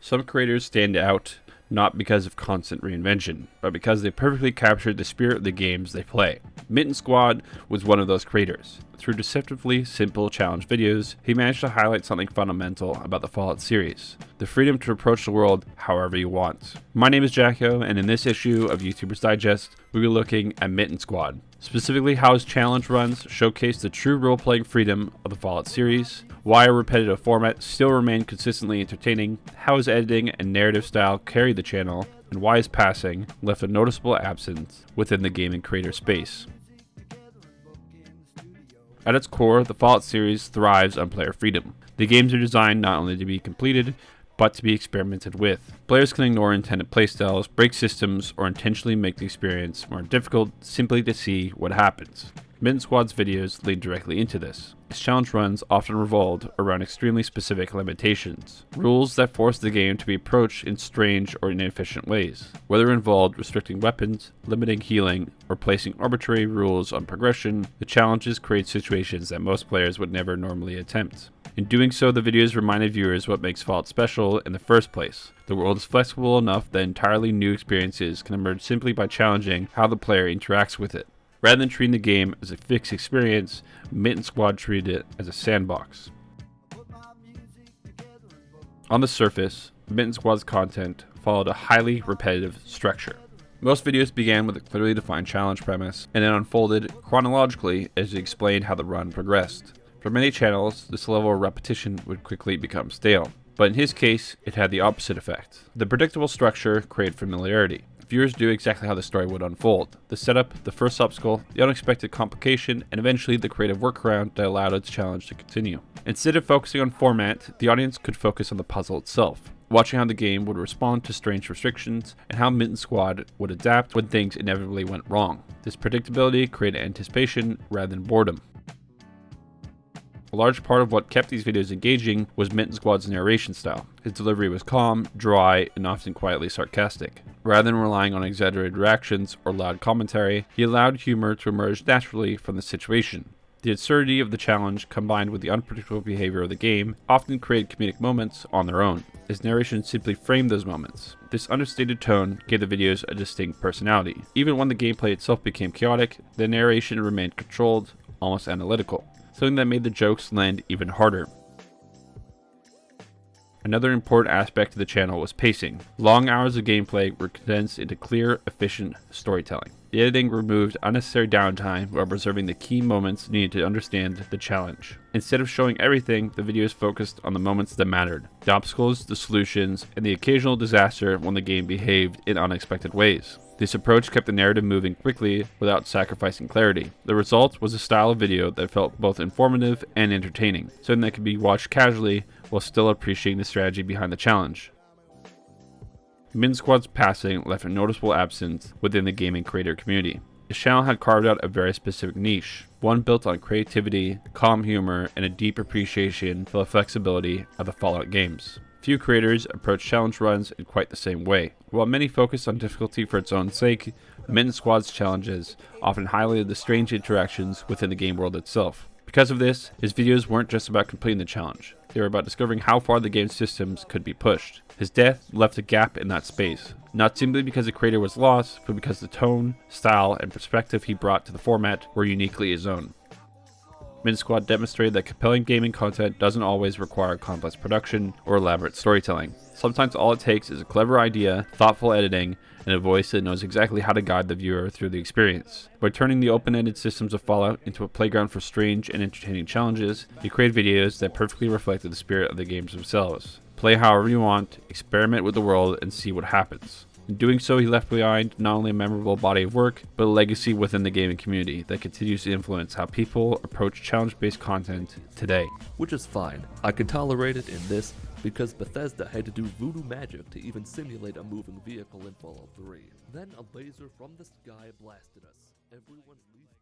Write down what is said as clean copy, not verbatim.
Some creators stand out not because of constant reinvention, but because they perfectly captured the spirit of the games they play. MittenSquad was one of those creators. Through deceptively simple challenge videos, he managed to highlight something fundamental about the Fallout series: the freedom to approach the world however you want. My name is Jacko, and in this issue of YouTuber's Digest, we'll be looking at MittenSquad. Specifically, how his challenge runs showcase the true role-playing freedom of the Fallout series, why a repetitive format still remained consistently entertaining, how his editing and narrative style carried the channel, and why his passing left a noticeable absence within the gaming creator space. At its core, the Fallout series thrives on player freedom. The games are designed not only to be completed, but to be experimented with. Players can ignore intended playstyles, break systems, or intentionally make the experience more difficult simply to see what happens. MittenSquad's videos lead directly into this. His challenge runs often revolved around extremely specific limitations, rules that force the game to be approached in strange or inefficient ways, whether involved restricting weapons, limiting healing, or placing arbitrary rules on progression. The challenges create situations that most players would never normally attempt. In doing so, the videos reminded viewers what makes Fallout special in the first place. The world is flexible enough that entirely new experiences can emerge simply by challenging how the player interacts with it. Rather than treating the game as a fixed experience, MittenSquad treated it as a sandbox. On the surface, MittenSquad's content followed a highly repetitive structure. Most videos began with a clearly defined challenge premise, and then unfolded chronologically as he explained how the run progressed. For many channels, this level of repetition would quickly become stale, but in his case, it had the opposite effect. The predictable structure created familiarity. Viewers knew exactly how the story would unfold: the setup, the first obstacle, the unexpected complication, and eventually the creative workaround that allowed its challenge to continue. Instead of focusing on format, the audience could focus on the puzzle itself, watching how the game would respond to strange restrictions, and how MittenSquad would adapt when things inevitably went wrong. This predictability created anticipation rather than boredom. A large part of what kept these videos engaging was MittenSquad's narration style. His delivery was calm, dry, and often quietly sarcastic. Rather than relying on exaggerated reactions or loud commentary, he allowed humor to emerge naturally from the situation. The absurdity of the challenge, combined with the unpredictable behavior of the game, often created comedic moments on their own. His narration simply framed those moments. This understated tone gave the videos a distinct personality. Even when the gameplay itself became chaotic, the narration remained controlled, almost analytical, something that made the jokes land even harder. Another important aspect of the channel was pacing. Long hours of gameplay were condensed into clear, efficient storytelling. The editing removed unnecessary downtime while preserving the key moments needed to understand the challenge. Instead of showing everything, the videos focused on the moments that mattered: the obstacles, the solutions, and the occasional disaster when the game behaved in unexpected ways. This approach kept the narrative moving quickly without sacrificing clarity. The result was a style of video that felt both informative and entertaining, something that could be watched casually while still appreciating the strategy behind the challenge. MittenSquad's passing left a noticeable absence within the gaming creator community. His channel had carved out a very specific niche, one built on creativity, calm humor, and a deep appreciation for the flexibility of the Fallout games. Few creators approach challenge runs in quite the same way. While many focus on difficulty for its own sake, MittenSquad's challenges often highlighted the strange interactions within the game world itself. Because of this, his videos weren't just about completing the challenge. They were about discovering how far the game's systems could be pushed. His death left a gap in that space, not simply because the creator was lost, but because the tone, style, and perspective he brought to the format were uniquely his own. MittenSquad demonstrated that compelling gaming content doesn't always require complex production or elaborate storytelling. Sometimes all it takes is a clever idea, thoughtful editing, and a voice that knows exactly how to guide the viewer through the experience. By turning the open-ended systems of Fallout into a playground for strange and entertaining challenges, he created videos that perfectly reflected the spirit of the games themselves. Play however you want, experiment with the world, and see what happens. In doing so, he left behind not only a memorable body of work, but a legacy within the gaming community that continues to influence how people approach challenge-based content today. Which is fine. I can tolerate it in this because Bethesda had to do voodoo magic to even simulate a moving vehicle in Fallout 3. Then a laser from the sky blasted us. Everyone's leaving.